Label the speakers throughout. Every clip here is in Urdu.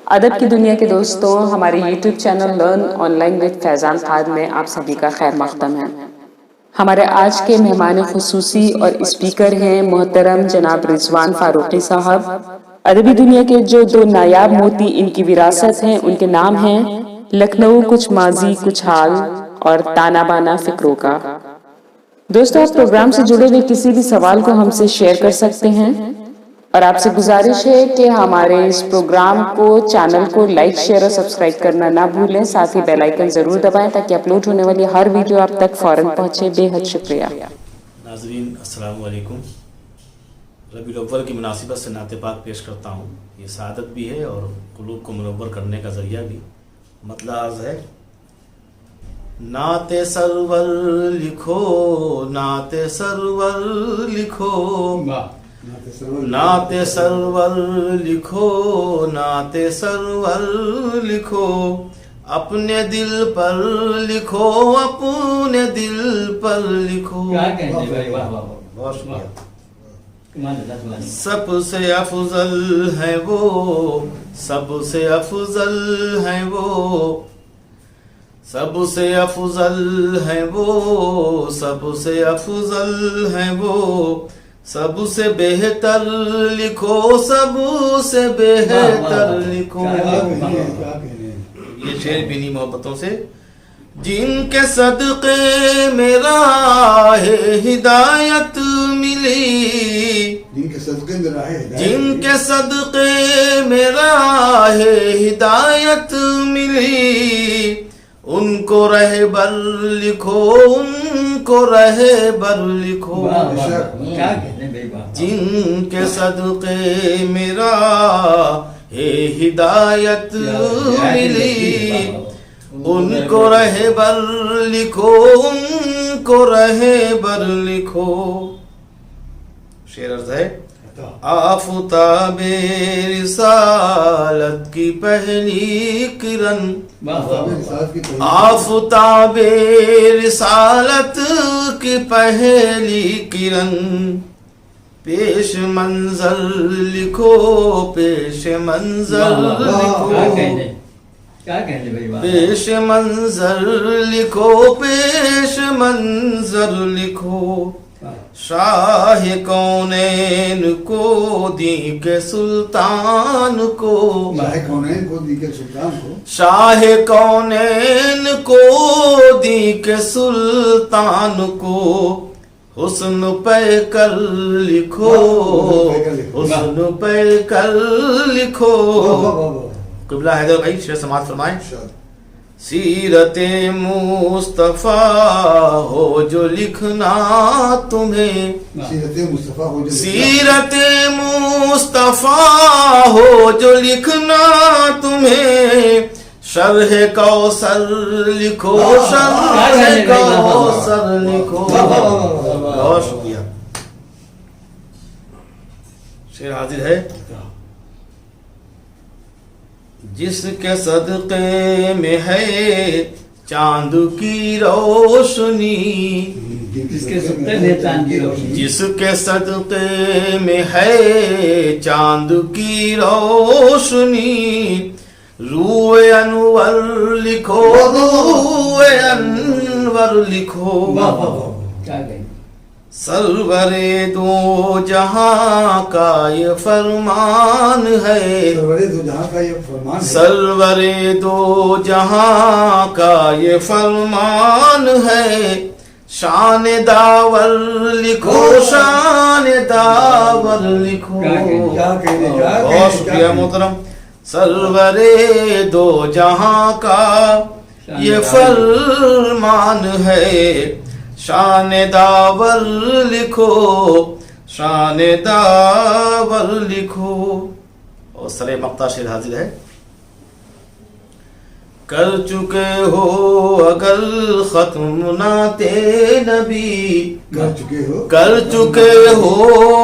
Speaker 1: ادب کی دنیا کے دوستوں، ہمارے YouTube channel learn online with Faizan Khan میں آپ سبھی کا خیر مقدم ہے۔ ہمارے آج کے مہمان خصوصی اور اسپیکر ہیں محترم جناب رضوان فاروقی صاحب۔ ادبی دنیا کے جو دو نایاب موتی ان کی وراثت ہیں، ان کے نام ہیں لکھنؤ کچھ ماضی کچھ حال اور تانا بانا فکروں کا۔ دوستو، آپ پروگرام سے جڑے ہوئے کسی بھی سوال کو ہم سے شیئر کر سکتے ہیں، اور آپ سے گزارش ہے کہ ہمارے اس پروگرام کو چینل کو لائک شیئر اور سبسکرائب کرنا نہ بھولیں، ساتھ ہی بیل آئیکن ضرور دبائیں تاکہ اپلوڈ ہونے والی ہر ویڈیو آپ تک فوراً پہنچے۔ بے حد شکریہ۔
Speaker 2: ناظرین السلام علیکم۔ ربیع الاول کی مناسبت سے نعت پاک پیش کرتا ہوں۔ یہ سعادت بھی ہے اور قلوب کو منور کرنے کا ذریعہ بھی۔ مطلع عرض ہے: نعت سرور لکھو، نعت سرور لکھو، نعت سرور لکھو، نعت سرور لکھو، اپنے دل پر لکھو، اپنے دل پر لکھو۔ بہت شکریہ۔ سب سے افضل ہے وہ، سب سے افضل ہے وہ، سب سے افضل ہے وہ، سب سے افضل ہے وہ، سب سے بہتر لکھو، سب سے بہتر لکھو۔ یہ شعر بینی محبتوں سے: جن کے صدقے میں راہ ہدایت ملی، جن کے صدقے میں راہ ہدایت ملی، ان کو رہبر لکھو، ان کو رہبر لکھو۔ جن کے صدقے میں راہ ہدایت ملی، ان کو رہبر لکھو، ان کو رہبر لکھو۔ شعر عرض ہے: آفتاب رسالت کی پہلی کرن، آفتاب رسالت کی پہلی کرن، پیش منظر لکھو، پیش منظر لکھو، پیش منظر لکھو، پیش منظر لکھو۔ شاہ کونین کو دی کے سلطان کو، شاہ کونین کو دی کے سلطان کو، شاہ کونین کو دی کے سلطان کو، حسن پہ کر لکھو، حسن پہ کر لکھو۔ قبلہ حیدر بھائی شعر سماعت فرمائیں۔ سیرت مصطفیٰ ہو جو لکھنا تمہیں، سیرت مصطفیٰ ہو جو لکھنا تمہیں، شرح کوثر لکھو، شرح کوثر لکھو۔ بہت شکریہ۔ شعر حاضر ہے: جس کے صدقے میں ہے چاند کی روشنی، جس کے صدقے میں چاند کی روشنی، جس کے صدقے میں ہے چاند کی روشنی، روح انور لکھو، روح انور لکھو۔ سرور دو جہاں کا یہ فرمان ہے، سرور دو جہاں کا یہ فرمان ہے، شان داور لکھو، شان داور لکھو۔ بہت شکریہ محترم۔ سرور دو جہاں کا یہ فرمان ہے، شان داور لکھو، شان داور لکھو۔ اور سر مقطع شعر حاضر ہے: کر چکے ہو اگر ختم نعت نبی، کر چکے ہو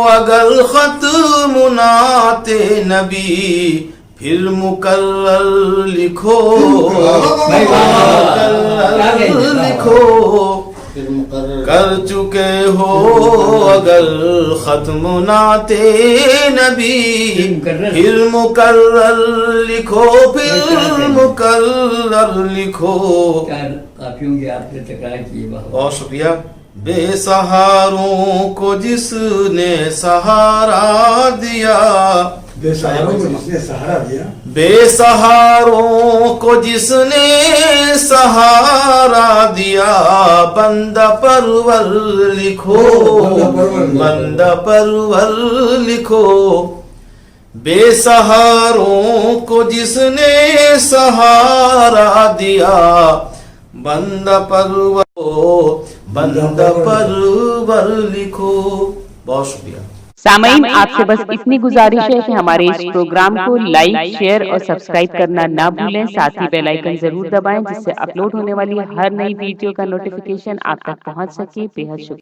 Speaker 2: اگر ختم نعت نبی، پھر مقرر لکھو، مقرر لکھو، کر چکے ہو اگر ختم نعت نبی، پھر مقرر لکھو، پھر مقرر لکھو.
Speaker 3: کافیوں کی آپ نے تکرار کی.
Speaker 2: بہت شکریہ. بے سہاروں کو جس نے سہارا دیا،
Speaker 4: بے سہاروں کو جس نے سہارا دیا،
Speaker 2: بے سہاروں کو جس نے سہارا دیا، بندہ پرور لکھو، بندہ پرور لکھو. بے سہاروں کو جس نے سہارا دیا، بندہ پرور، بندہ پرور لکھو. بہت شکریہ.
Speaker 1: سامعین، آپ سے بس اتنی گزارش ہے کہ ہمارے اس پروگرام کو لائک، شیئر اور سبسکرائب کرنا نہ بھولیں. ساتھ ہی بیل آئیکن ضرور دبائیں جس سے اپلوڈ ہونے والی ہر نئی ویڈیو کا نوٹیفیکیشن آپ تک پہنچ سکے. بے حد شکریہ.